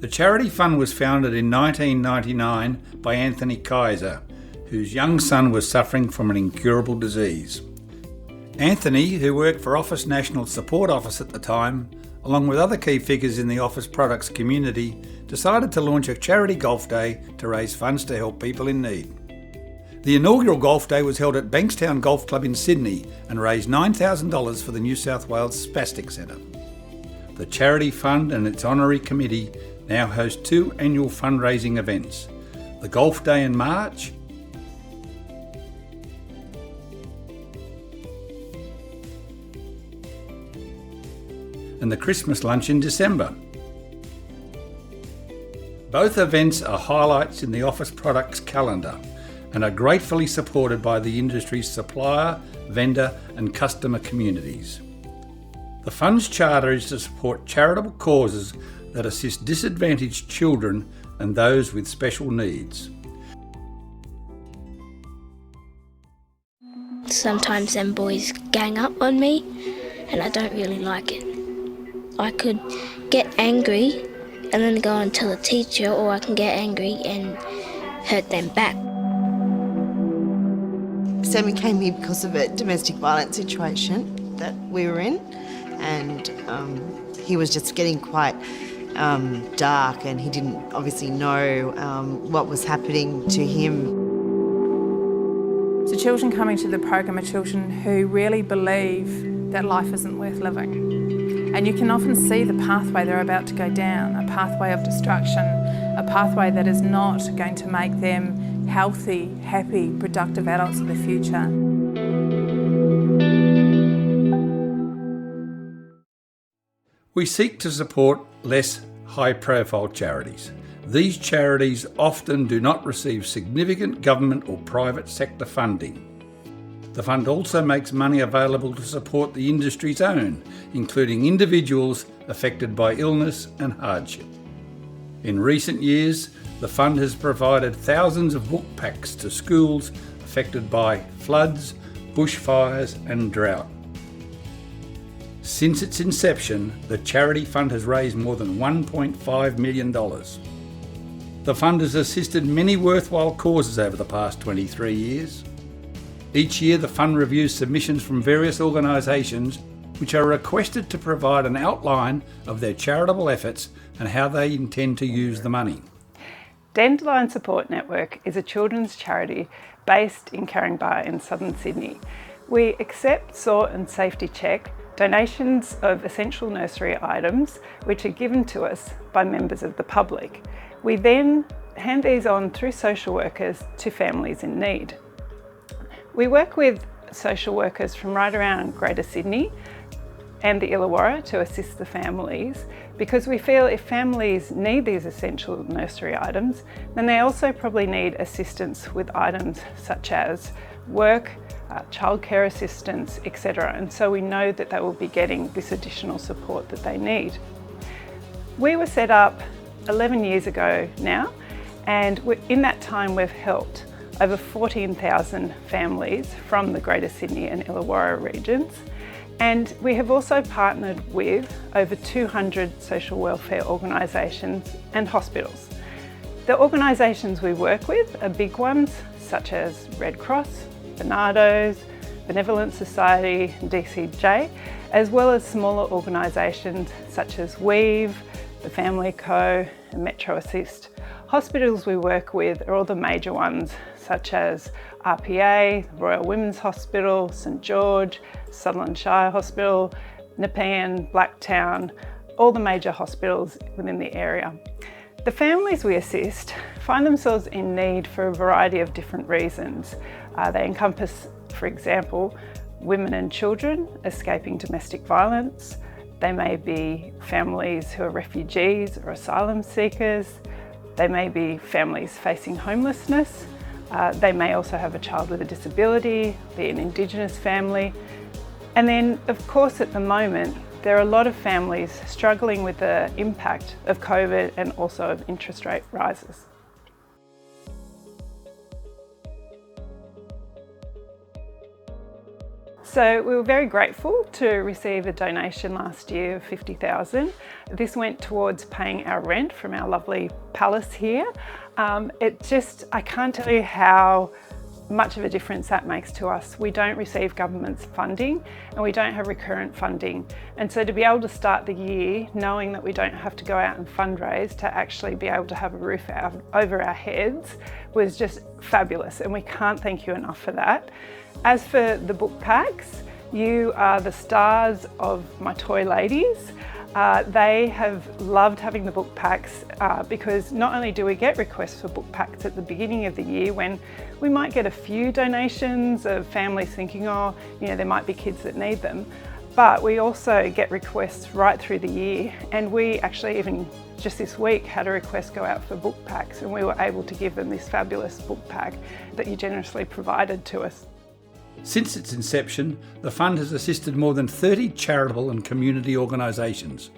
The Charity Fund was founded in 1999 by Anthony Kaiser, whose young son was suffering from an incurable disease. Anthony, who worked for Office National Support Office at the time, along with other key figures in the office products community, decided to launch a charity golf day to raise funds to help people in need. The inaugural golf day was held at Bankstown Golf Club in Sydney and raised $9,000 for the New South Wales Spastic Centre. The Charity Fund and its honorary committee now host two annual fundraising events, the Golf Day in March and the Christmas Lunch in December. Both events are highlights in the office products calendar and are gratefully supported by the industry's supplier, vendor and customer communities. The Fund's charter is to support charitable causes that assist disadvantaged children and those with special needs. Sometimes them boys gang up on me and I don't really like it. I could get angry and then go and tell a teacher, or I can get angry and hurt them back. Sammy came here because of a domestic violence situation that we were in, and he was just getting quite dark, and he didn't obviously know what was happening to him. So children coming to the program are children who really believe that life isn't worth living. And you can often see the pathway they're about to go down, a pathway of destruction, a pathway that is not going to make them healthy, happy, productive adults of the future. We seek to support less high-profile charities. These charities often do not receive significant government or private sector funding. The fund also makes money available to support the industry's own, including individuals affected by illness and hardship. In recent years, the fund has provided thousands of book packs to schools affected by floods, bushfires and drought. Since its inception, the Charity Fund has raised more than $1.5 million. The fund has assisted many worthwhile causes over the past 23 years. Each year, the fund reviews submissions from various organisations which are requested to provide an outline of their charitable efforts and how they intend to use the money. Dandelion Support Network is a children's charity based in Caringbah in southern Sydney. We accept, sort and safety check donations of essential nursery items which are given to us by members of the public. We then hand these on through social workers to families in need. We work with social workers from right around Greater Sydney and the Illawarra to assist the families, because we feel if families need these essential nursery items, then they also probably need assistance with items such as work, childcare assistance, etc. And so we know that they will be getting this additional support that they need. We were set up 11 years ago now, and in that time we've helped over 14,000 families from the Greater Sydney and Illawarra regions. And we have also partnered with over 200 social welfare organisations and hospitals. The organisations we work with are big ones such as Red Cross, Barnardo's, Benevolent Society and DCJ, as well as smaller organisations such as Weave, the Family Co and Metro Assist. Hospitals we work with are all the major ones such as RPA, Royal Women's Hospital, St George, Sutherland Shire Hospital, Nepean, Blacktown, all the major hospitals within the area. The families we assist find themselves in need for a variety of different reasons. They encompass, for example, women and children escaping domestic violence. They may be families who are refugees or asylum seekers. They may be families facing homelessness. They may also have a child with a disability, be an Indigenous family. And then, of course, at the moment, there are a lot of families struggling with the impact of COVID and also of interest rate rises. So we were very grateful to receive a donation last year of $50,000. This went towards paying our rent from our lovely palace here. I can't tell you how much of a difference that makes to us. We don't receive government's funding and we don't have recurrent funding. And so to be able to start the year knowing that we don't have to go out and fundraise to actually be able to have a roof over our heads was just fabulous, and we can't thank you enough for that. As for the book packs, you are the stars of my toy ladies. They have loved having the book packs because not only do we get requests for book packs at the beginning of the year when we might get a few donations of families thinking, oh, there might be kids that need them, but we also get requests right through the year. And we actually even just this week had a request go out for book packs, and we were able to give them this fabulous book pack that you generously provided to us. Since its inception, the fund has assisted more than 30 charitable and community organisations.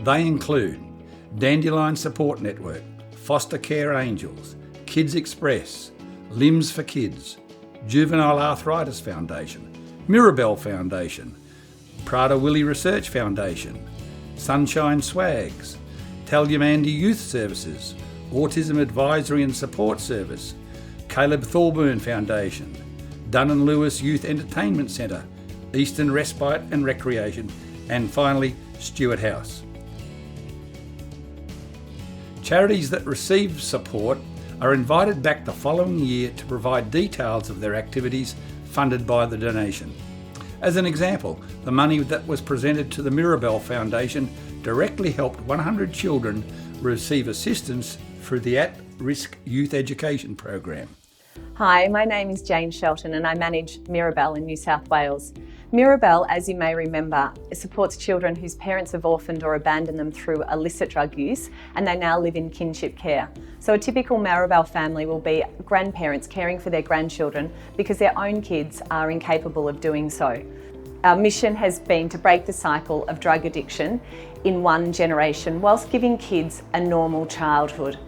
They include Dandelion Support Network, Foster Care Angels, Kids Express, Limbs for Kids, Juvenile Arthritis Foundation, Mirabelle Foundation, Prada Willie Research Foundation, Sunshine Swags, Talyamandi Youth Services, Autism Advisory and Support Service, Caleb Thorburn Foundation, Dun & Lewis Youth Entertainment Centre, Eastern Respite and Recreation, and finally Stewart House. Charities that receive support are invited back the following year to provide details of their activities funded by the donation. As an example, the money that was presented to the Mirabelle Foundation directly helped 100 children receive assistance through the At-Risk Youth Education Program. Hi, my name is Jane Shelton and I manage Mirabelle in New South Wales. Mirabelle, as you may remember, supports children whose parents have orphaned or abandoned them through illicit drug use, and they now live in kinship care. So a typical Mirabelle family will be grandparents caring for their grandchildren because their own kids are incapable of doing so. Our mission has been to break the cycle of drug addiction in one generation whilst giving kids a normal childhood.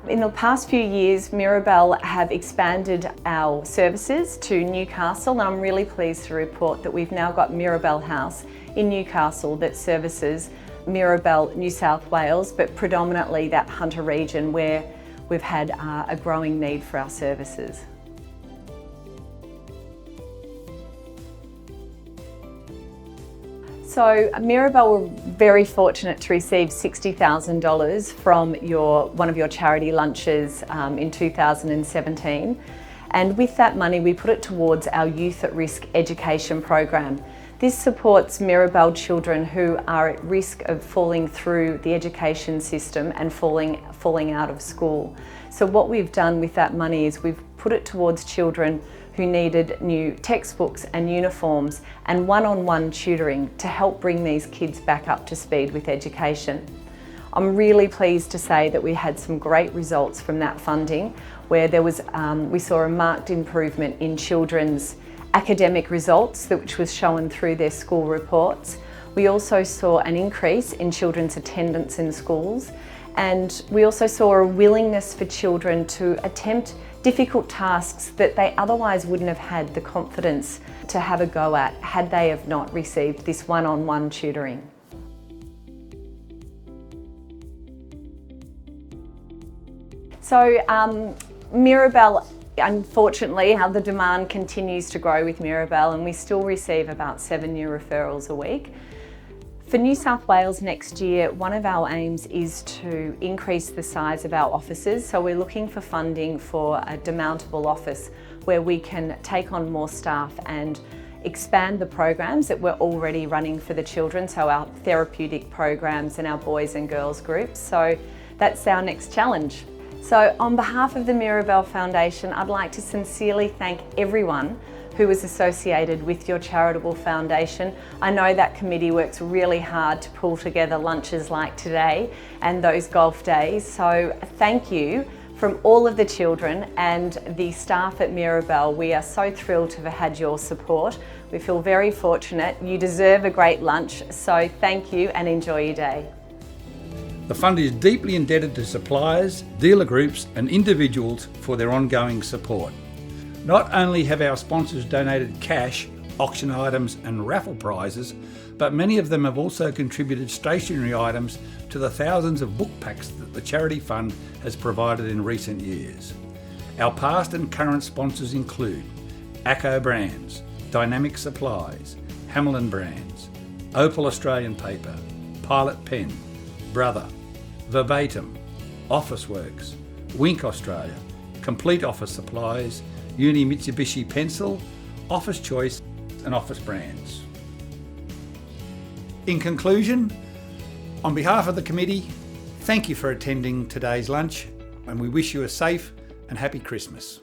In the past few years, Mirabelle have expanded our services to Newcastle, and I'm really pleased to report that we've now got Mirabelle House in Newcastle that services Mirabelle, New South Wales, but predominantly that Hunter region where we've had a growing need for our services. So Mirabelle were very fortunate to receive $60,000 from one of your charity lunches in 2017. And with that money, we put it towards our Youth at Risk education program. This supports Mirabelle children who are at risk of falling through the education system and falling out of school. So what we've done with that money is we've put it towards children who needed new textbooks and uniforms and one-on-one tutoring to help bring these kids back up to speed with education. I'm really pleased to say that we had some great results from that funding, where there was, we saw a marked improvement in children's academic results, which was shown through their school reports. We also saw an increase in children's attendance in schools, and we also saw a willingness for children to attempt difficult tasks that they otherwise wouldn't have had the confidence to have a go at had they have not received this one-on-one tutoring. So Mirabelle, unfortunately, the demand continues to grow with Mirabelle, and we still receive about 7 new referrals a week. For New South Wales next year, one of our aims is to increase the size of our offices. So we're looking for funding for a demountable office where we can take on more staff and expand the programs that we're already running for the children, so our therapeutic programs and our boys and girls groups. So that's our next challenge. So on behalf of the Mirabelle Foundation, I'd like to sincerely thank everyone who is associated with your charitable foundation. I know that committee works really hard to pull together lunches like today and those golf days. So thank you from all of the children and the staff at Mirabelle. We are so thrilled to have had your support. We feel very fortunate. You deserve a great lunch. So thank you and enjoy your day. The fund is deeply indebted to suppliers, dealer groups and individuals for their ongoing support. Not only have our sponsors donated cash auction items and raffle prizes, but many of them have also contributed stationery items to the thousands of book packs that the Charity Fund has provided in recent years. Our past and current sponsors include ACO Brands, Dynamic Supplies, Hamlin Brands, Opal Australian Paper, Pilot Pen, Brother, Verbatim, Officeworks, Wink Australia, Complete Office Supplies, Uni Mitsubishi Pencil, Office Choice and Office Brands. In conclusion, on behalf of the committee, thank you for attending today's lunch and we wish you a safe and happy Christmas.